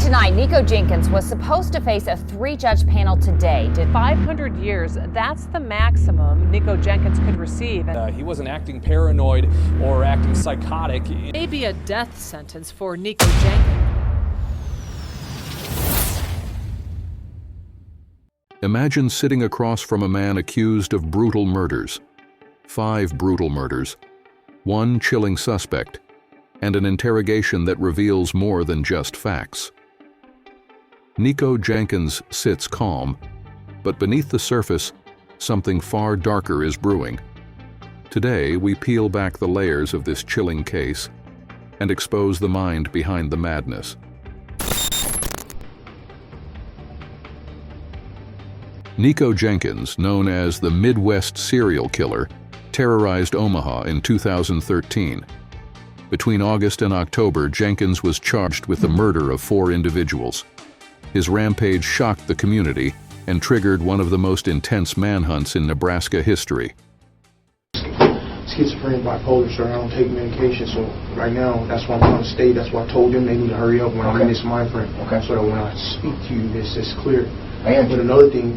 Tonight, Nikko Jenkins was supposed to face a 3-judge panel today. 500 years, that's the maximum Nikko Jenkins could receive. He wasn't acting paranoid or acting psychotic. Maybe a death sentence for Nikko Jenkins. Imagine sitting across from a man accused of brutal murders. 5 brutal murders, 1 chilling suspect, and an interrogation that reveals more than just facts. Nikko Jenkins sits calm, but beneath the surface, something far darker is brewing. Today, we peel back the layers of this chilling case and expose the mind behind the madness. Nikko Jenkins, known as the Midwest serial killer, terrorized Omaha in 2013. Between August and October, Jenkins was charged with the murder of 4 individuals. His rampage shocked the community and triggered one of the most intense manhunts in Nebraska history. Schizophrenic, bipolar, so I don't take medication, so right now, that's why I'm trying to stay. That's why I told them they need to hurry up when I'm in this mind frame. Okay. So that when I speak to you, it's clear. But another thing,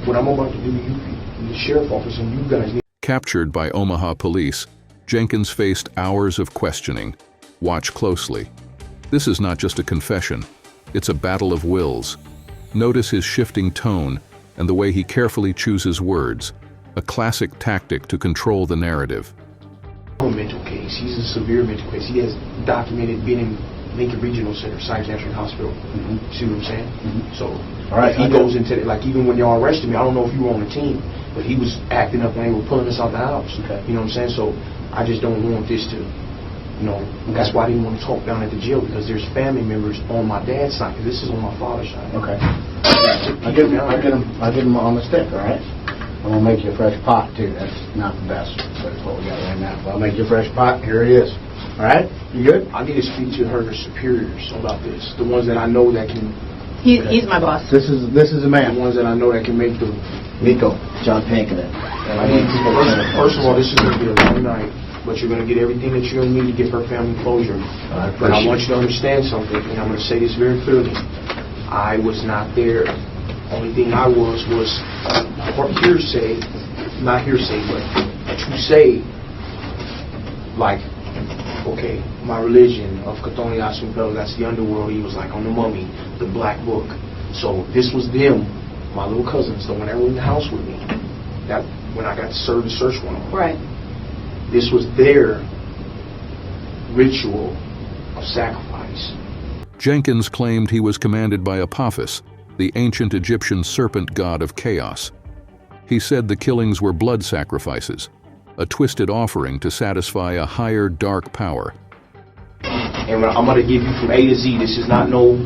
what I'm about to do, the sheriff office and you guys need. Captured by Omaha police, Jenkins faced hours of questioning. Watch closely. This is not just a confession, it's a battle of wills. Notice his shifting tone and the way he carefully chooses words, a classic tactic to control the narrative. A mental case. He's a severe mental case. He has documented being in Lincoln Regional Center, Psychiatric Hospital. See what I'm saying? So he goes into it, like even when y'all arrested me, I don't know if you were on the team, but he was acting up when they were pulling us out the house. You know what I'm saying? So I just don't want this to, that's why I didn't want to talk down at the jail, because there's family members on my dad's side, because this is on my father's side. Okay. I get him on the stick, all right? I'm gonna make you a fresh pot too. That's not the best, but it's what we got right now. So I'll make you a fresh pot. Here it is. All right? You good? I need to speak to her superiors about this. The ones that I know that can. He's my boss. This is a man. The ones that I know that can make the. Nikko, John Pankin. First of all, this is going to be a long night, but you're going to get everything that you're going to need to give her family closure. But I want you to understand something, and I'm going to say this very clearly. I was not there. Only thing I was hearsay, not hearsay, but to say, like, okay, my religion of Katoni Asumpel, that's the underworld. He was like on the mummy, the black book. So this was them, my little cousins, the one that were in the house with me. That when I got to serve the search warrant. Right. This was their ritual of sacrifice. Jenkins claimed he was commanded by Apophis, the ancient Egyptian serpent god of chaos. He said the killings were blood sacrifices, a twisted offering to satisfy a higher dark power. And I'm going to give you from A to Z. This is not no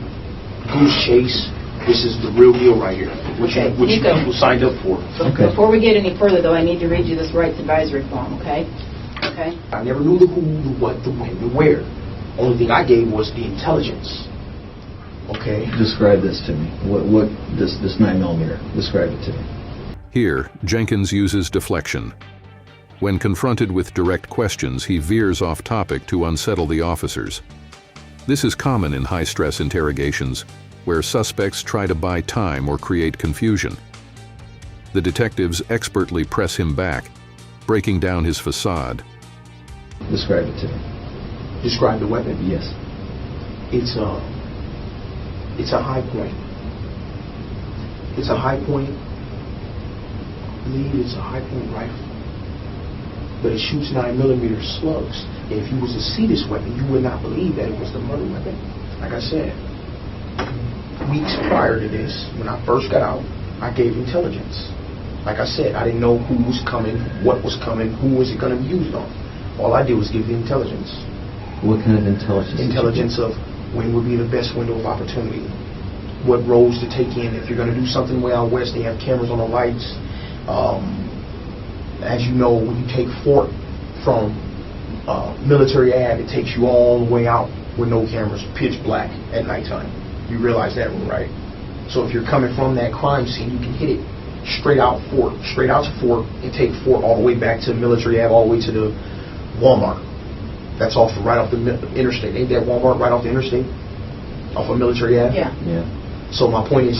goose chase. This is the real deal right here, which you people signed up for. Okay. Before we get any further, though, I need to read you this rights advisory form, okay? Okay. I never knew the who, the what, the when, the where. Only thing I gave was the intelligence. Okay. Describe this to me. What this 9mm? Describe it to me. Here, Jenkins uses deflection. When confronted with direct questions, he veers off topic to unsettle the officers. This is common in high-stress interrogations, where suspects try to buy time or create confusion. The detectives expertly press him back, breaking down his facade. Describe it to me. Describe the weapon? Yes. It's a high point. It's a high point lead. It's a high point rifle. But it shoots 9mm slugs. And if you was to see this weapon, you would not believe that it was the murder weapon. Like I said, weeks prior to this, when I first got out, I gave intelligence. Like I said, I didn't know who was coming, what was coming, who was it going to be used on. All I did was give the intelligence. What kind of intelligence? Intelligence of when would be the best window of opportunity. What roads to take in. If you're going to do something way out west, they have cameras on the lights. As you know, when you take Fort from Military Ave, it takes you all the way out with no cameras, pitch black at nighttime. You realize that one, right? So if you're coming from that crime scene, you can hit it straight out to Fort, and take Fort all the way back to Military Ave, all the way to the Walmart. That's right off the interstate. Ain't that Walmart right off the interstate? Off of Military Ave? Yeah. So my point is,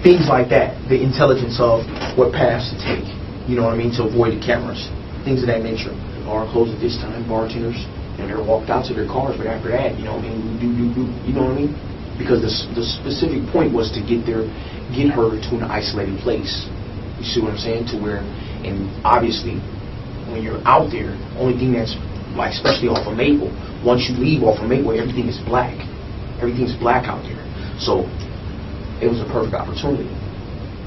things like that, the intelligence of what paths to take, you know what I mean, to avoid the cameras, things of that nature. The bar closed at this time, bartenders, and they're walked out to their cars, but after that, you know what I mean, you know what I mean? Because the specific point was to get her to an isolated place. You see what I'm saying? To where, and obviously, when you're out there, only thing that's, like, especially off of Maple, once you leave off of Maple, everything is black. Everything's black out there. So, it was a perfect opportunity.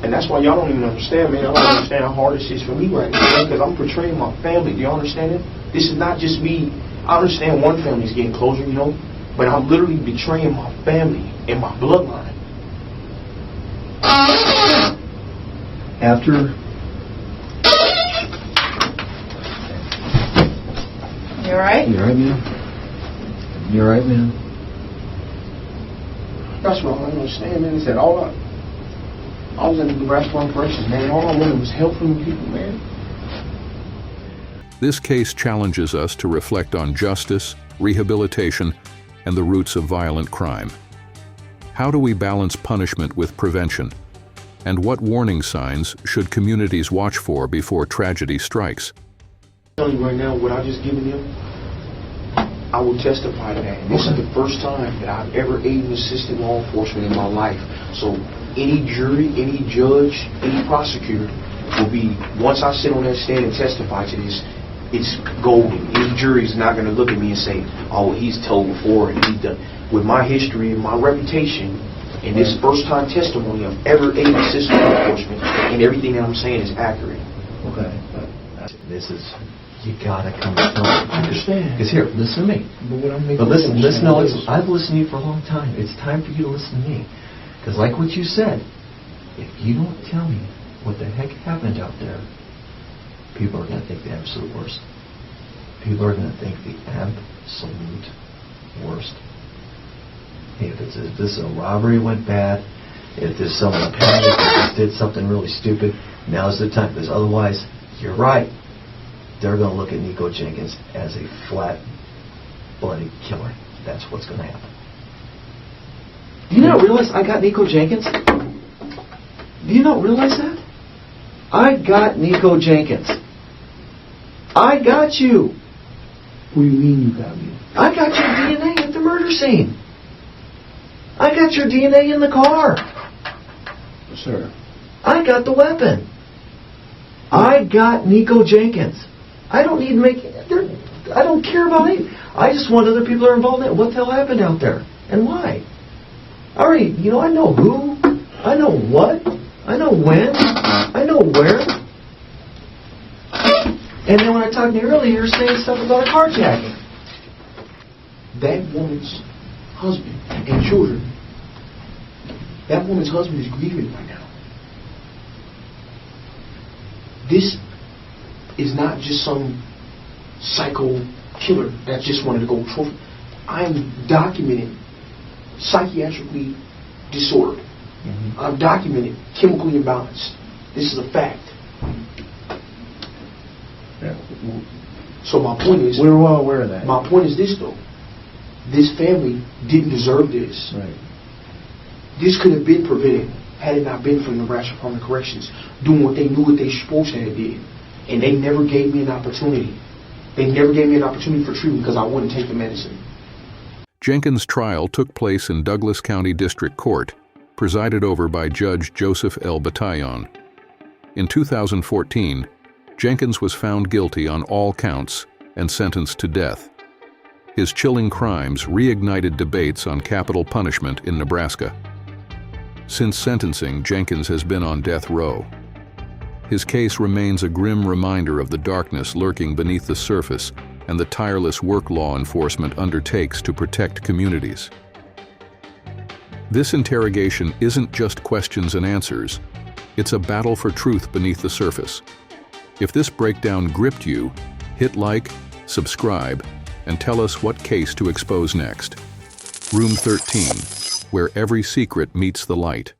And that's why y'all don't even understand, man. I don't understand how hard this is for me right now, because I'm portraying my family. Do y'all understand it? This is not just me. I understand one family's getting closure, you know, but I'm literally betraying my family and my bloodline. After You all right? You all right, man? You all right, man? That's what I don't understand, man. Is that I was in the Nebraska Armed Corrections, man. All I wanted was help from the people, man. This case challenges us to reflect on justice, rehabilitation, and the roots of violent crime. How do we balance punishment with prevention? And what warning signs should communities watch for before tragedy strikes? I'm telling you right now, what I've just given you, I will testify to that. And this is the first time that I've ever aided and assisted law enforcement in my life. So any jury, any judge, any prosecutor will be, once I sit on that stand and testify to this, it's golden. Any jury is not going to look at me and say, oh, he's told before and he's done. With my history and my reputation and this first time testimony of ever aiding and assisting law enforcement, and everything that I'm saying is accurate. Okay. This is, you gotta come to terms. I understand. Because here, listen to me. But listen, no, I've listened to you for a long time. It's time for you to listen to me. Because like what you said, if you don't tell me what the heck happened out there, people are going to think the absolute worst. People are going to think the absolute worst. Hey, if this is a robbery went bad, if there's someone panicked, if they did something really stupid, now's the time. Because otherwise, you're right. They're going to look at Nikko Jenkins as a flat-blooded killer. That's what's going to happen. Do you not realize I got Nikko Jenkins? Do you not realize that? I got Nikko Jenkins. I got you. What do you mean you got me? I got your DNA at the murder scene. I got your DNA in the car. Sir. I got the weapon. I got Nikko Jenkins. I don't need to make... I don't care about it. I just want other people that are involved in it. What the hell happened out there? And why? I already... You know, I know who. I know what. I know when. I know where. And then when I talked to you earlier, you were saying stuff about a carjacking. That woman's husband and children, that woman's husband is grieving right now. This is not just some psycho killer that just wanted to go trophy. I'm documented psychiatrically disordered. I'm documented chemically imbalanced. This is a fact. Yeah. So my point is... We're well aware of that. My point is this, though. This family didn't deserve this. Right. This could have been prevented had it not been for the Nebraska Department of Corrections doing what they knew what they supposed to have did. And they never gave me an opportunity. They never gave me an opportunity for treatment because I wouldn't take the medicine. Jenkins' trial took place in Douglas County District Court, presided over by Judge Joseph L. Bataillon. In 2014, Jenkins was found guilty on all counts and sentenced to death. His chilling crimes reignited debates on capital punishment in Nebraska. Since sentencing, Jenkins has been on death row. His case remains a grim reminder of the darkness lurking beneath the surface and the tireless work law enforcement undertakes to protect communities. This interrogation isn't just questions and answers. It's a battle for truth beneath the surface. If this breakdown gripped you, hit like, subscribe, and tell us what case to expose next. Room 13, where every secret meets the light.